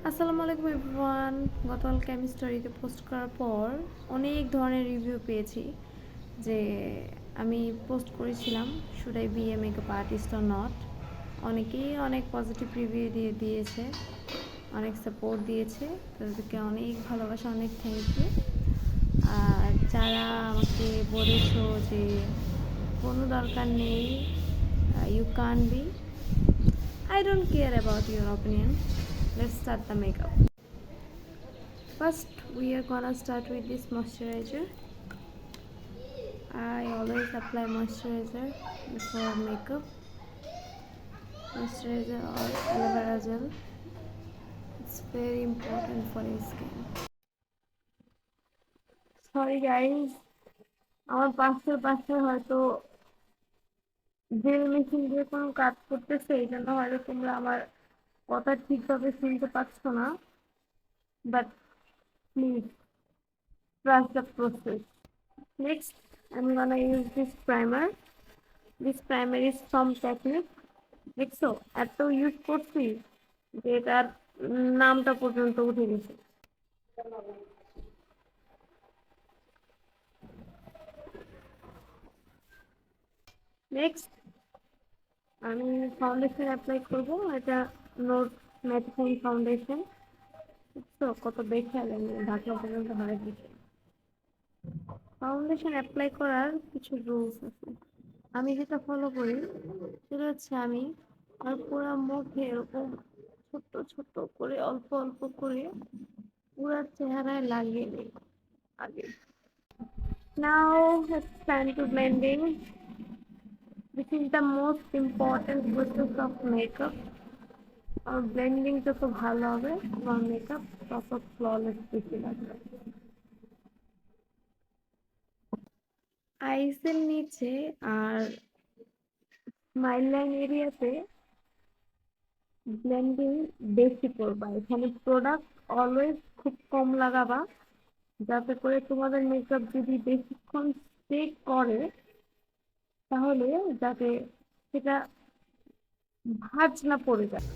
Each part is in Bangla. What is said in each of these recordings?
আসসালামু আলাইকুম এভরিওয়ান। গতকালকে আমি স্টোরিতে পোস্ট করার পর অনেক ধরনের রিভিউ পেয়েছি যে আমি পোস্ট করেছিলাম should I be a makeup artist or not. অনেকেই অনেক পজিটিভ রিভিউ দিয়েছে, অনেক সাপোর্ট দিয়েছে, তাদেরকে অনেক ভালোবাসা, অনেক থ্যাংক ইউ। আর যারা আমাকে বলেছো যে কোনো দরকার নেই, you can be, I don't care about your opinion. Let's start the makeup. First, we are gonna start with this moisturizer. I always apply moisturizer before makeup. Moisturizer or aloe vera gel. It's very important for your skin. Sorry guys, আমার পাশে হয়তো ড্রিল মেশিন দিয়ে কোনো কাজ করতেছে, এই জন্য হয়তো তোমরা আমার কথা ঠিকভাবে শুনতে পাচ্ছ না, but please trust the process. Next, I'm gonna use this primer. This primer is from Technique. দেখছো এত ইউজ করছি যে এটার নামটা পর্যন্ত উঠে গেছে। নেক্সট আমি ফাউন্ডেশন অ্যাপ্লাই করব। এটা নোট ম্যাটিফাইং ফাউন্ডেশন। দেখছো কত দেখে ঢাকা পর্যন্ত হয়ে গেছে। ফাউন্ডেশন অ্যাপ্লাই করার কিছু রুলস আছে, আমি যেটা ফলো করি সেটা হচ্ছে আমি আর পুরো মুখে এরকম ছোট্ট ছোট্ট করে অল্প অল্প করে পুরো চেহারায় লাগিয়ে নিই আগে। Now it's time to blending. This is the most important process of makeup. আর ব্লেন্ডিং যত ভালো হবে তোমার মেকআপ তত ফ্ললেস বেশি লাগবে। আইসের নিচে আর স্মাইল লাইন এরিয়াতে ব্লেন্ডিং বেশি করবা। এখানে প্রোডাক্ট অলওয়েজ খুব কম লাগাবা, যাতে করে তোমাদের মেকআপ যদি বেশিক্ষণ স্টে করে তাহলে যাতে সেটা ভাঁজ না পড়ে যায়।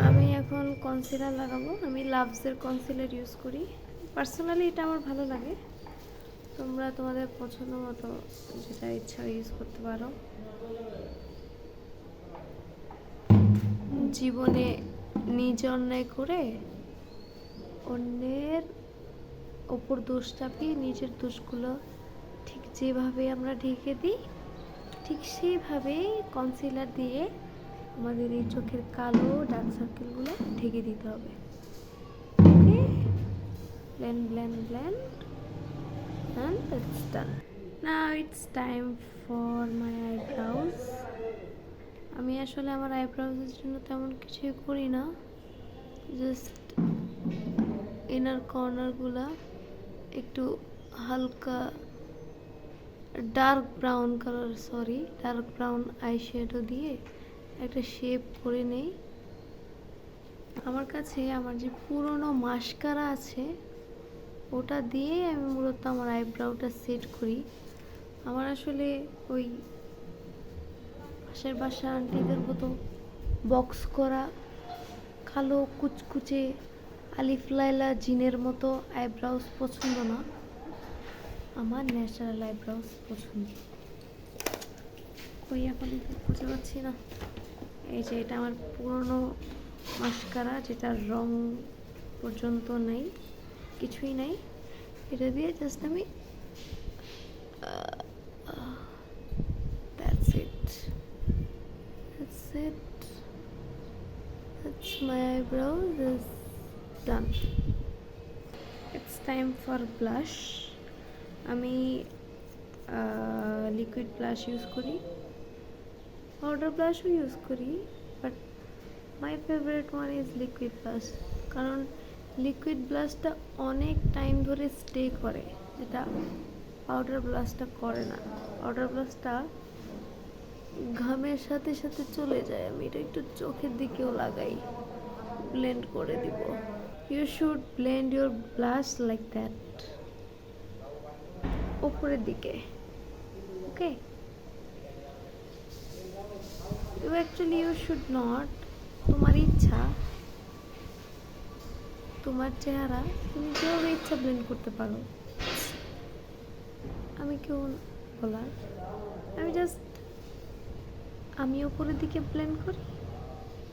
আমি এখন কনসিলার লাগাবো। আমি লাভসের কনসিলার ইউজ করি। পার্সোনালি এটা আমার ভালো লাগে, তোমরা তোমাদের পছন্দ মতো যেটা ইচ্ছা ইউজ করতে পারো। জীবনে নিজ অন্যায় করে অন্যের ওপর দোষ চাপিয়ে নিজের দোষগুলো ঠিক যেভাবে আমরা ঢেকে দিই, ঠিক সেইভাবেই কনসিলার দিয়ে আমাদের এই চোখের কালো ডার্ক সার্কেলগুলো ঢেকে দিতে হবে। Okay, blend blend blend and it's done. Now it's time for my eyebrows. আমি আসলে আমার আইব্রাউজের জন্য তেমন কিছুই করি না, জাস্ট ইনার কর্নারগুলা একটু হালকা ডার্ক ব্রাউন আই শ্যাডো দিয়ে একটা শেপ করে নেই। আমার কাছে আমার যে পুরনো মাস্কারা আছে ওটা দিয়ে আমি মূলত আমার আইব্রাউটা সেট করি। আমার আসলে ওই পাশের বাসা আন্টিদের মতো বক্স করা কালো কুচকুচে আলিফ লায়লা জিনের মতো আইব্রাউজ পছন্দ না, আমার ন্যাচারাল আইব্রাউজ পছন্দ। কই এখন বুঝতে পারছি না। এই যে এটা আমার পুরনো মাস্কারা, যেটার রং পর্যন্ত নাই, কিছুই নাই। এটা দিয়ে জাস্ট আমি that's it. That's my eyebrows is done. It's time for blush. আমি লিকুইড ব্লাশ ইউজ করি, পাউডার ব্লাশও ইউজ করি, but my favourite one is liquid blush. কারণ লিকুইড ব্লাশটা অনেক টাইম ধরে স্টে করে, যেটা পাউডার ব্লাশটা করে না। পাউডার ব্লাশটা ঘামের সাথে সাথে চলে যায়। আমি এটা একটু চোখের দিকেও লাগাই, ব্লেন্ড করে দিব। You should blend your blush like that, উপরের দিকে। ওকে, ইউ শুড নট, তোমার ইচ্ছা তোমার চেহারা তুমি যেভাবে ইচ্ছা ব্লেন্ড করতে পারো। আমি কেউ বলার, আমি জাস্ট আমি উপরের দিকে ব্লেন্ড করি,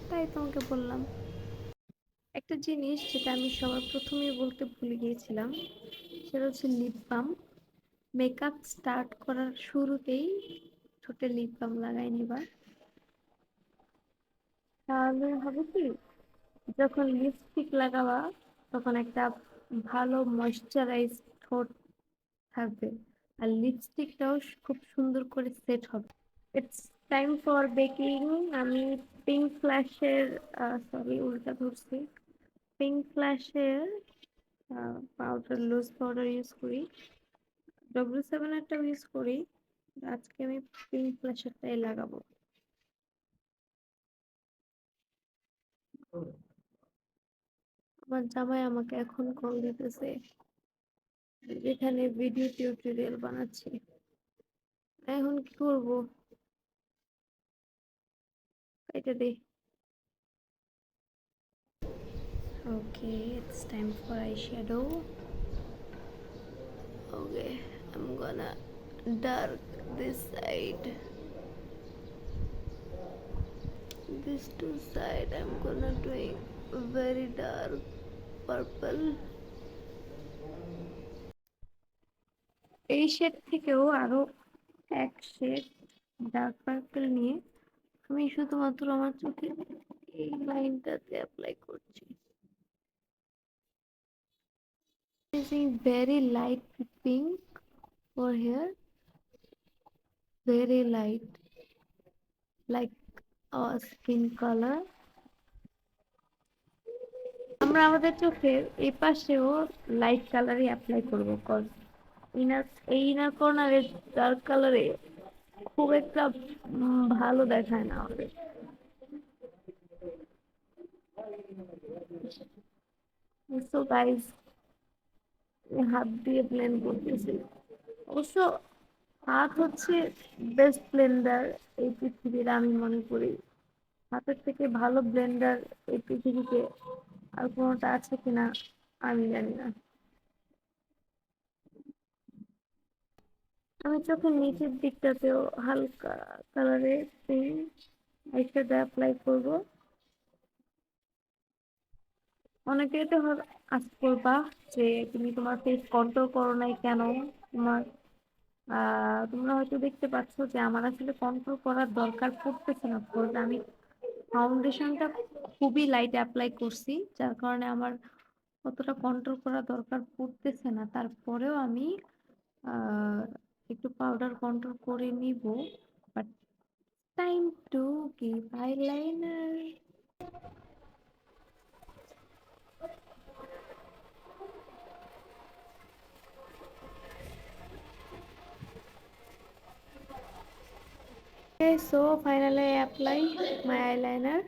তাই তোমাকে বললাম। একটা জিনিস যেটা আমি সবার প্রথমেই বলতে ভুলে গিয়েছিলাম, সেটা হচ্ছে লিপ বাম। মেকআপ স্টার্ট করার শুরুতেই ঠোঁটে লিপ বাম লাগাই নিবা। তাহলে হবে কি, যখন লিপস্টিক লাগাবা তখন একটা ভালো ময়শ্চারাইজ ঠোঁট থাকবে, আর লিপস্টিকটাও খুব সুন্দর করে সেট হবে। It's time for baking. আমি পিঙ্ক ফ্ল্যাশের, সরি উল্টা ধরছি, পিঙ্ক ফ্ল্যাশের পাউডার, লুজ পাউডার ইউজ করি। W7-এরটাও ইউজ করি, আজকে আমি পিঙ্ক ফ্ল্যাশেরটাই লাগাবো। আমার জামাই আমাকে এখন কল দিতেছে, এখানে ভিডিও টিউটোরিয়াল বানাচ্ছি। এখন কি করবো, এটা দে। Okay, it's time for eyeshadow. Okay, I'm gonna dark this side. This two side I'm gonna doing very dark purple. এই শেড থেকেও আরো এক শেড ডার্ক পার্পল নিয়ে আমি শুধুমাত্র আমার চোখে এই লাইনটাতে অ্যাপ্লাই করছি। Using very light pink for here, very light, like our skin color. আমরা আমাদের চোখের এই পাশেও লাইট কালারই অ্যাপ্লাই করব, কজ ইনার কর্নারে ডার্ক কালারে খুব একটা ভালো দেখায় না আমাদের। সো গাইস, হাত দিয়ে ব্লেন্ড করতেছি। অবশ্য হাত হচ্ছে বেস্ট ব্লেন্ডার এই পৃথিবীর, আমি মনে করি হাতের থেকে ভালো ব্লেন্ডার এই পৃথিবীতে আর কোনোটা আছে কিনা আমি জানি না। আমি চোখের নিচের দিকটাতেও হালকা কালারে পিঙ্ক আইশ্যাডো অ্যাপ্লাই করব। অনেকেই তো আজ করবা যে তুমি তোমার ফেস কন্ট্রোল করো নাই কেন। তোমার তোমরা হয়তো দেখতে পাচ্ছ যে আমার আসলে কন্ট্রোল করার দরকার পড়তেছে না, আমি ফাউন্ডেশনটা খুবই লাইট অ্যাপ্লাই করছি, যার কারণে আমার অতটা কন্ট্রোল করা দরকার পড়তেছে না। তারপরেও আমি আহ, একটু পাউডার কন্ট্রোল করে নিব, but time to give eyeliner. So finally apply my eyeliner.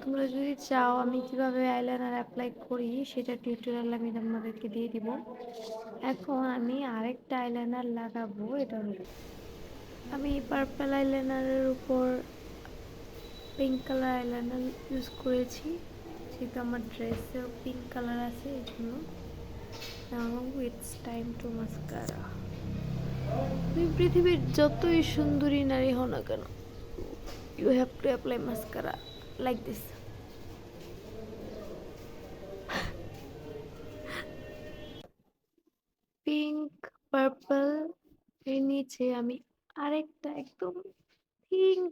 তোমরা যদি চাও আমি কিভাবে আইলাইনার অ্যাপ্লাই করি সেটা টিউটোরিয়াল আমি তোমাদেরকে দিয়ে দিব। এখন আমি আরেকটা আইলাইনার লাগাবো, এটা আমি পার্পল আইলাইনারের উপর পিঙ্ক কালার আইলাইনার ইউজ করেছি, যেহেতু আমার ড্রেসেও পিঙ্ক কালার আছে এই জন্য। Now it's time to mascara. তুমি পৃথিবীর যতই সুন্দরী নারী হও না কেন, you have to apply mascara like this. Pink purple এর নিচে আমি আরেকটা একদম পিঙ্ক,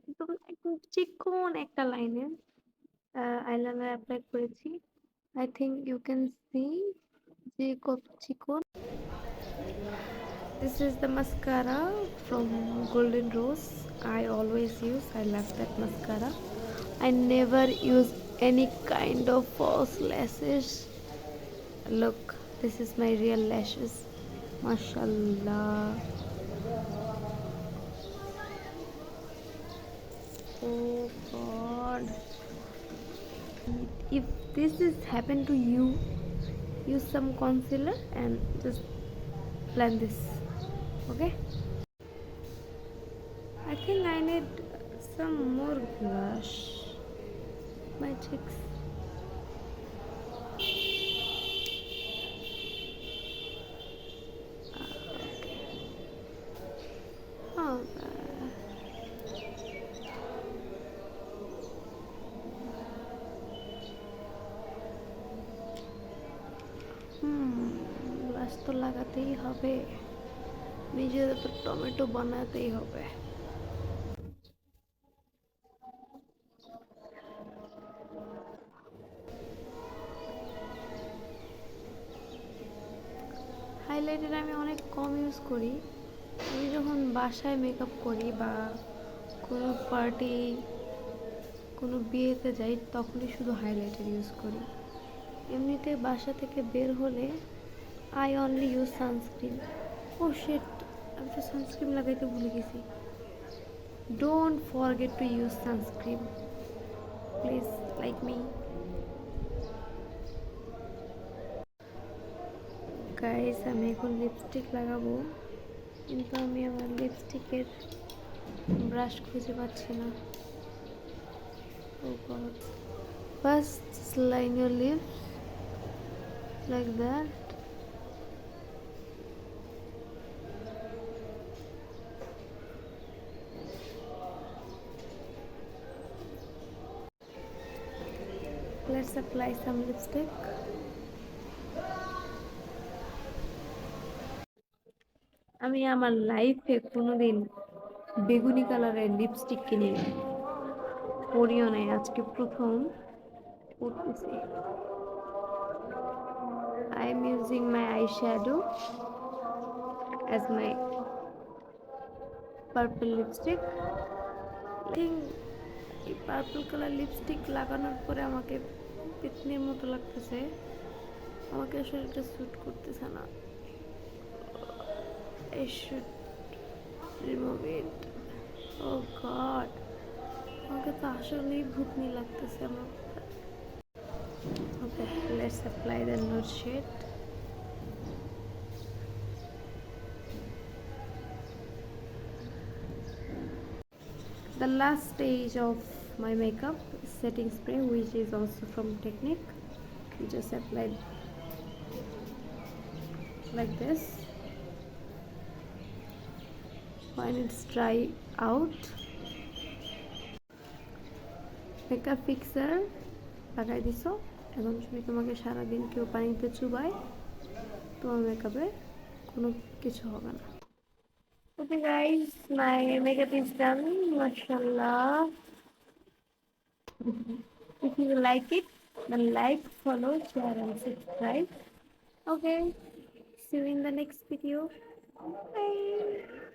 একদম একদম চিকন একটা লাইনের আইলাইনার অ্যাপ্লাই করেছি। I think you can see যে কত চিকন। This is the mascara from Golden Rose. I always use, I love that mascara. I never use any kind of false lashes. Look, this is my real lashes. Mashallah. Oh God. If this is happen to you, use some concealer and just blend this. Okay, I think I need some more blush. My cheeks. লাগাতেই হবে, নিজেদের তো টমেটো বানাতেই হবে। হাইলাইটার আমি অনেক কম ইউজ করি। আমি যখন বাসায় মেকআপ করি বা কোনো পার্টি, কোনো বিয়েতে যাই, তখনই শুধু হাইলাইটার ইউজ করি। এমনিতে বাসা থেকে বের হলে I only use sunscreen. Oh shit, আমি তো সানস্ক্রিন লাগাইতে ভুলে গেছি। Don't forget to use sunscreen please, like me. Guys, আমি এখন লিপস্টিক লাগাবো, কিন্তু আমি আমার লিপস্টিকের ব্রাশ খুঁজে পাচ্ছি না। Oh God, first line your lips like that. Let's apply some lipstick. আমি আমার লাইফে কোনোদিন বেগুনি কালারের লিপস্টিক কিনিনি, পরিও নাই, আজকে প্রথম পরতেছি। I am using my eyeshadow as my purple lipstick. think এই পার্পল কালার লিপস্টিক লাগানোর পরে আমাকে পেতনির মতো লাগতেছে, আমাকে আসলে এটা স্যুট করতেছে না। I should remove it. Oh god, আমাকে তো আসলেই ভূতনি লাগতেছে আমার। Okay, let's apply the nude shade. The last stage of my makeup is setting spray, which is also from Technique. You just apply like this. When it's dry out, makeup fixer লাগাই দিছো, এখন যদি তোমাকে সারাদিন কেউ পানিতে চুবায়, তোমার মেকআপে কোনো কিছু হবে না। Okay guys, my makeup is done, mashallah. If you like it, then like, follow, share and subscribe. Okay, see you in the next video. Bye.